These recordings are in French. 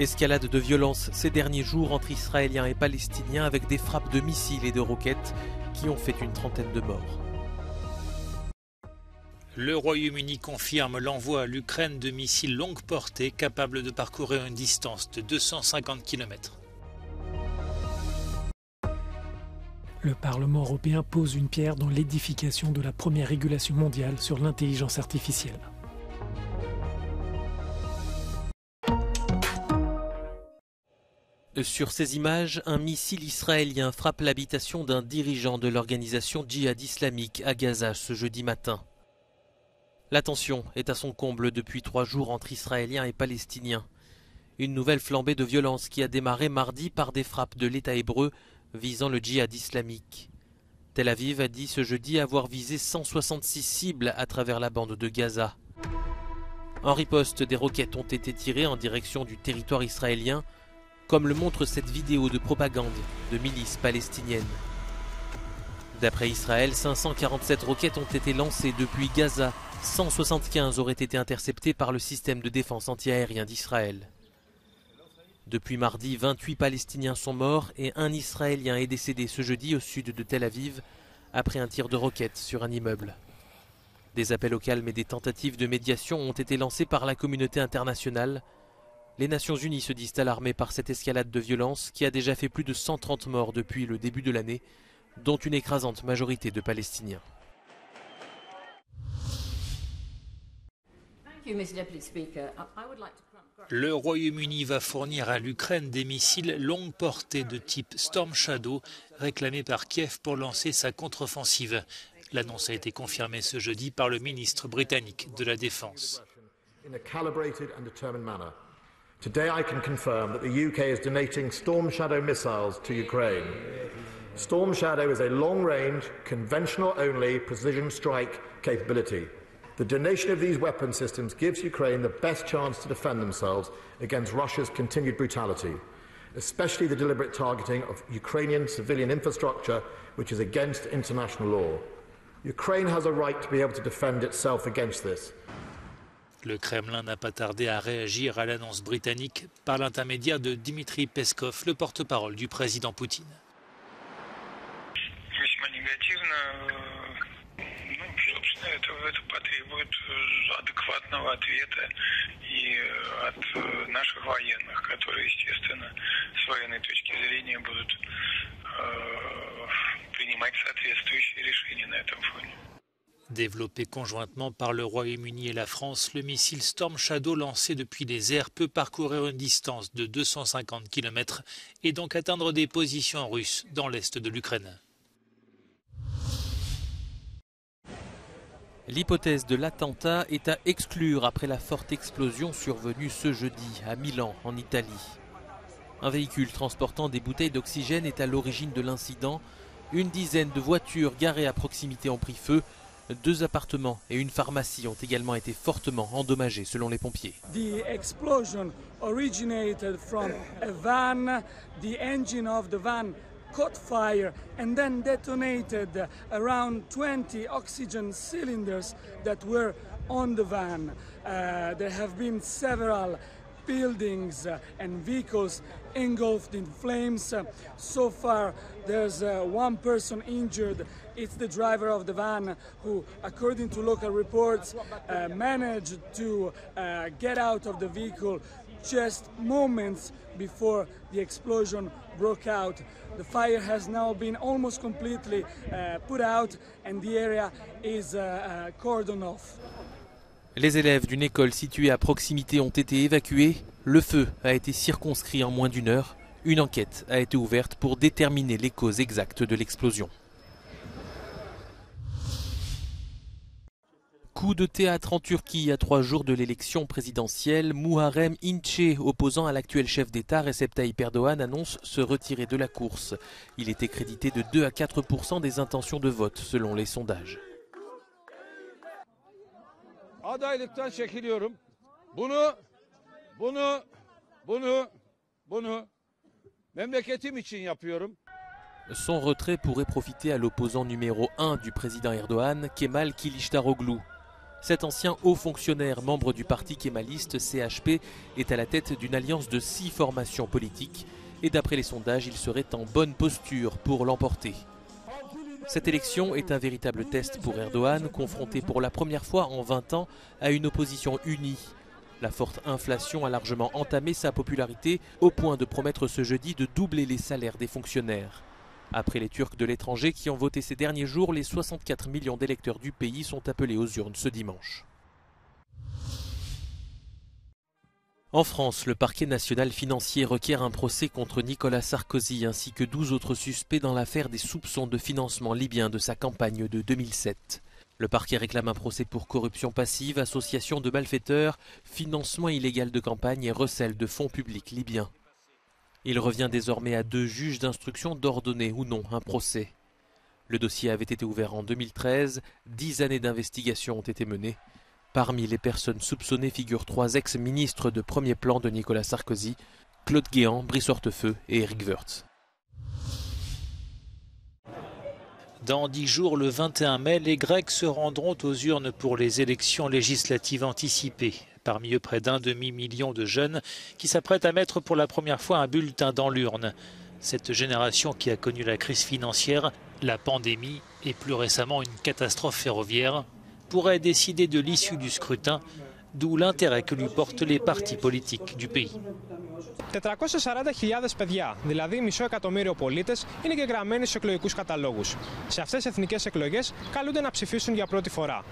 Escalade de violence ces derniers jours entre Israéliens et Palestiniens avec des frappes de missiles et de roquettes qui ont fait une trentaine de morts. Le Royaume-Uni confirme l'envoi à l'Ukraine de missiles longue portée capables de parcourir une distance de 250 km. Le Parlement européen pose une pierre dans l'édification de la première régulation mondiale sur l'intelligence artificielle. Sur ces images, un missile israélien frappe l'habitation d'un dirigeant de l'organisation djihad islamique à Gaza ce jeudi matin. La tension est à son comble depuis 3 jours entre Israéliens et Palestiniens. Une nouvelle flambée de violence qui a démarré mardi par des frappes de l'État hébreu visant le djihad islamique. Tel Aviv a dit ce jeudi avoir visé 166 cibles à travers la bande de Gaza. En riposte, des roquettes ont été tirées en direction du territoire israélien, comme le montre cette vidéo de propagande de milices palestiniennes. D'après Israël, 547 roquettes ont été lancées depuis Gaza, 175 auraient été interceptées par le système de défense antiaérien d'Israël. Depuis mardi, 28 Palestiniens sont morts et un Israélien est décédé ce jeudi au sud de Tel Aviv après un tir de roquette sur un immeuble. Des appels au calme et des tentatives de médiation ont été lancés par la communauté internationale. Les Nations Unies se disent alarmées par cette escalade de violence qui a déjà fait plus de 130 morts depuis le début de l'année, dont une écrasante majorité de Palestiniens. Le Royaume-Uni va fournir à l'Ukraine des missiles longue portée de type Storm Shadow, réclamés par Kiev pour lancer sa contre-offensive. L'annonce a été confirmée ce jeudi par le ministre britannique de la Défense. Today I can confirm that the UK is donating Storm Shadow missiles to Ukraine. Storm Shadow is a long-range, conventional-only precision strike capability. The donation of these weapon systems gives Ukraine the best chance to defend themselves against Russia's continued brutality, especially the deliberate targeting of Ukrainian civilian infrastructure, which is against international law. Ukraine has a right to be able to defend itself against this. Le Kremlin n'a pas tardé à réagir à l'annonce britannique par l'intermédiaire de Dmitri Peskov, le porte-parole du président Poutine. Développé conjointement par le Royaume-Uni et la France, le missile Storm Shadow lancé depuis les airs peut parcourir une distance de 250 km et donc atteindre des positions russes dans l'est de l'Ukraine. L'hypothèse de l'attentat est à exclure après la forte explosion survenue ce jeudi à Milan, en Italie. Un véhicule transportant des bouteilles d'oxygène est à l'origine de l'incident. Une dizaine de voitures garées à proximité ont pris feu. 2 appartements et une pharmacie ont également été fortement endommagés selon les pompiers. The explosion originated from a van. The engine of the van caught fire and then detonated around 20 oxygen cylinders that were on the van. There have been several buildings and vehicles engulfed in flames. So far, there's 1 person injured. It's the driver of the van who, according to local reports, managed to get out of the vehicle just moments before the explosion broke out. The fire has now been almost completely put out and the area is cordoned off. Les élèves d'une école située à proximité ont été évacués. Le feu a été circonscrit en moins d'1 heure. Une enquête a été ouverte pour déterminer les causes exactes de l'explosion. Coup de théâtre en Turquie à 3 jours de l'élection présidentielle. Muharrem İnce, opposant à l'actuel chef d'État Recep Tayyip Erdoğan, annonce se retirer de la course. Il était crédité de 2 à 4% des intentions de vote selon les sondages. Adaylıktan çekiliyorum. Bunu memleketim için yapıyorum. Son retrait pourrait profiter à l'opposant numéro 1 du président Erdoğan, Kemal Kılıçdaroğlu. Cet ancien haut fonctionnaire, membre du parti kémaliste CHP, est à la tête d'une alliance de 6 formations politiques et d'après les sondages, il serait en bonne posture pour l'emporter. Cette élection est un véritable test pour Erdogan, confronté pour la première fois en 20 ans à une opposition unie. La forte inflation a largement entamé sa popularité au point de promettre ce jeudi de doubler les salaires des fonctionnaires. Après les Turcs de l'étranger qui ont voté ces derniers jours, les 64 millions d'électeurs du pays sont appelés aux urnes ce dimanche. En France, le parquet national financier requiert un procès contre Nicolas Sarkozy ainsi que 12 autres suspects dans l'affaire des soupçons de financement libyen de sa campagne de 2007. Le parquet réclame un procès pour corruption passive, association de malfaiteurs, financement illégal de campagne et recel de fonds publics libyens. Il revient désormais à 2 juges d'instruction d'ordonner ou non un procès. Le dossier avait été ouvert en 2013, 10 années d'investigation ont été menées. Parmi les personnes soupçonnées figurent 3 ex-ministres de premier plan de Nicolas Sarkozy, Claude Guéant, Brice Hortefeux et Éric Woerth. Dans 10 jours, le 21 mai, les Grecs se rendront aux urnes pour les élections législatives anticipées. Parmi eux, près d'1 demi-million de jeunes qui s'apprêtent à mettre pour la première fois un bulletin dans l'urne. Cette génération qui a connu la crise financière, la pandémie et plus récemment une catastrophe ferroviaire pourrait décider de l'issue du scrutin, d'où l'intérêt que lui portent les partis politiques du pays. 440.000 παιδιά, δηλαδή μισό εκατομμύριο πολίτες, είναι εγγεγραμμένοι στους εκλογικούς καταλόγους. Σε αυτές τις εθνικές εκλογές καλούνται να ψηφίσουν για πρώτη φορά.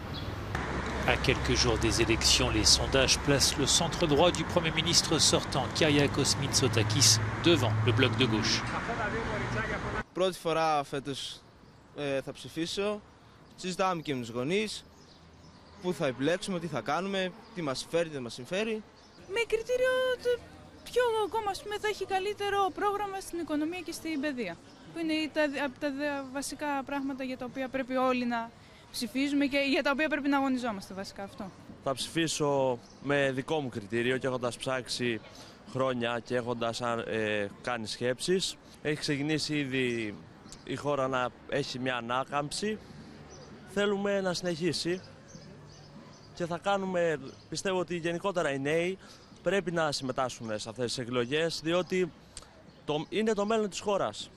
À quelques jours des élections, les sondages placent le centre droit du Premier ministre sortant, Kyriakos Mitsotakis, devant le bloc de gauche. Πρώτη φορά φέτος θα ψηφίσω. Συζητάμε και με τους γονείς. Πού θα επιλέξουμε, τι θα κάνουμε, τι μας συμφέρει, δεν μας συμφέρει. Με κριτήριο ποιο κόμμα θα έχει καλύτερο πρόγραμμα στην οικονομία και στην παιδεία. Που είναι από τα βασικά πράγματα για τα οποία πρέπει όλοι να ψηφίζουμε και για τα οποία πρέπει να αγωνιζόμαστε βασικά αυτό. Θα ψηφίσω με δικό μου κριτήριο και έχοντας ψάξει χρόνια και έχοντας κάνει σκέψεις. Έχει ξεκινήσει ήδη η χώρα να έχει μια ανάκαμψη. Θέλουμε να συνεχίσει και θα κάνουμε, πιστεύω ότι γενικότερα οι νέοι πρέπει να συμμετάσχουν σε αυτές τις εκλογές, διότι είναι το μέλλον της χώρας.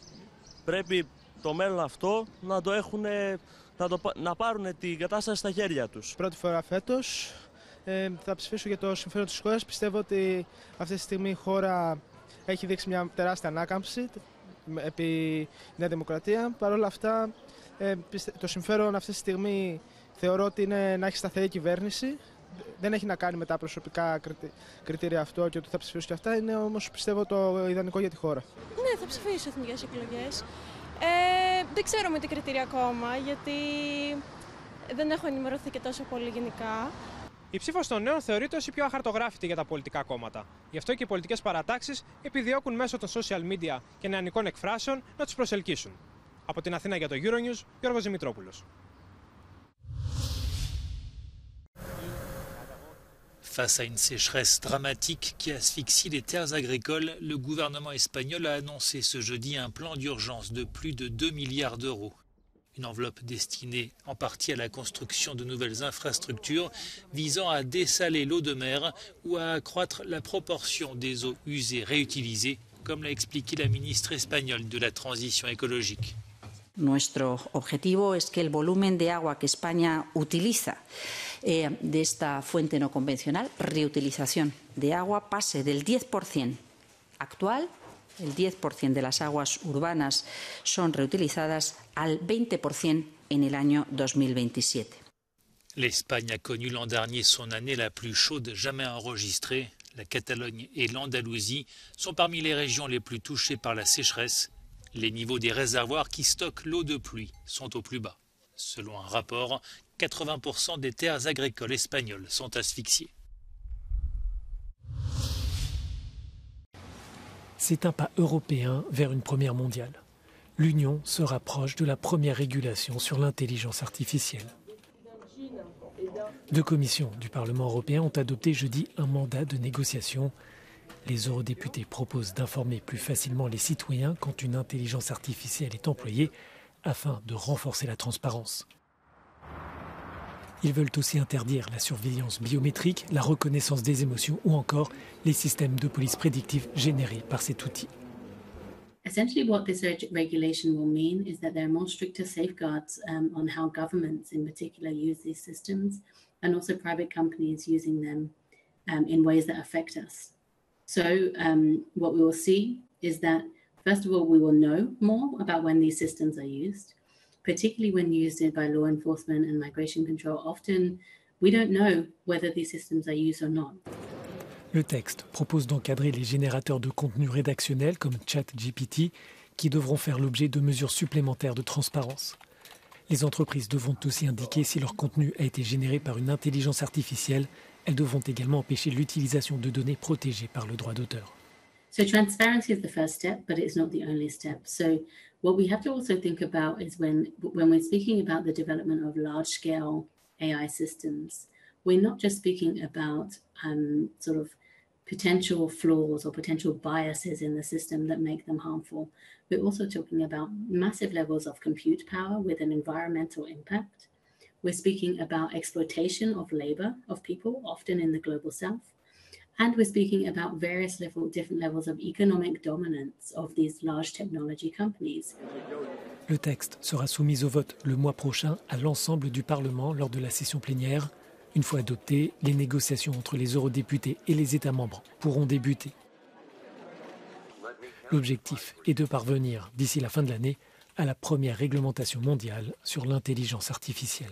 Πρέπει το μέλλον αυτό να το έχουν, να πάρουν την κατάσταση στα χέρια τους. Πρώτη φορά φέτος θα ψηφίσω για το συμφέρον της χώρας. Πιστεύω ότι αυτή τη στιγμή η χώρα έχει δείξει μια τεράστια ανάκαμψη επί Νέα Δημοκρατία. Παρ' όλα αυτά, το συμφέρον αυτή τη στιγμή θεωρώ ότι είναι να έχει σταθερή κυβέρνηση. Δεν έχει να κάνει με τα προσωπικά κριτήρια αυτό και ότι θα ψηφίσω και αυτά. Είναι όμως πιστεύω το ιδανικό για τη χώρα. Ναι, θα ψηφίσω εθνικές εκλογές. Δεν ξέρω με τι κριτήρια ακόμα, γιατί δεν έχω ενημερωθεί και τόσο πολύ γενικά. Η ψήφος των νέων θεωρείται ως η πιο αχαρτογράφητη για τα πολιτικά κόμματα. Γι' αυτό και οι πολιτικές παρατάξεις επιδιώκουν μέσω των social media και νεανικών εκφράσεων να τους προσελκύσουν. Από την Αθήνα για το Euronews, Γιώργος Δημητρόπουλος. Face à une sécheresse dramatique qui asphyxie les terres agricoles, le gouvernement espagnol a annoncé ce jeudi un plan d'urgence de plus de 2 milliards d'euros. Une enveloppe destinée en partie à la construction de nouvelles infrastructures visant à dessaler l'eau de mer ou à accroître la proportion des eaux usées réutilisées, comme l'a expliqué la ministre espagnole de la transition écologique. Nuestro objetivo es que el volumen de agua que España utiliza de esta fuente no convencional, reutilización de agua, pase del 10% actual, el 10% de las aguas urbanas son reutilizadas, al 20% en el año 2027. L'Espagne a connu l'an dernier son année la plus chaude jamais enregistrée. La Catalogne et l'Andalousie sont parmi les régions les plus touchées par la sécheresse. Les niveaux des réservoirs qui stockent l'eau de pluie sont au plus bas. Selon un rapport, 80% des terres agricoles espagnoles sont asphyxiées. C'est un pas européen vers une première mondiale. L'Union se rapproche de la première régulation sur l'intelligence artificielle. 2 commissions du Parlement européen ont adopté jeudi un mandat de négociation. Les eurodéputés proposent d'informer plus facilement les citoyens quand une intelligence artificielle est employée afin de renforcer la transparence. Ils veulent aussi interdire la surveillance biométrique, la reconnaissance des émotions ou encore les systèmes de police prédictive générés par cet outil. Essentially, what this regulation will mean is that there are more stricter safeguards on how governments in particular use these systems and also private companies using them in ways that affect us. So what we will see is that, first of all, we will know more about when these systems are used, particularly when used by law enforcement and migration control. Often, we don't know whether these systems are used or not. Le texte propose d'encadrer les générateurs de contenu rédactionnel comme ChatGPT qui devront faire l'objet de mesures supplémentaires de transparence. Les entreprises devront aussi indiquer si leur contenu a été généré par une intelligence artificielle. Elles devront également empêcher l'utilisation de données protégées par le droit d'auteur. So transparency is the first step, but it's not the only step. So what we have to also think about is when we're speaking about the development of large-scale AI systems, we're not just speaking about sort of potential flaws or potential biases in the system that make them harmful. We're also talking about massive levels of compute power with an environmental impact. We're speaking about exploitation of labor of people, often in the global south. And we're speaking about various different levels of economic dominance of these large technology companies. Le texte sera soumis au vote le mois prochain à l'ensemble du Parlement lors de la session plénière. Une fois adopté, les négociations entre les eurodéputés et les États membres pourront débuter. L'objectif est de parvenir, d'ici la fin de l'année, à la première réglementation mondiale sur l'intelligence artificielle.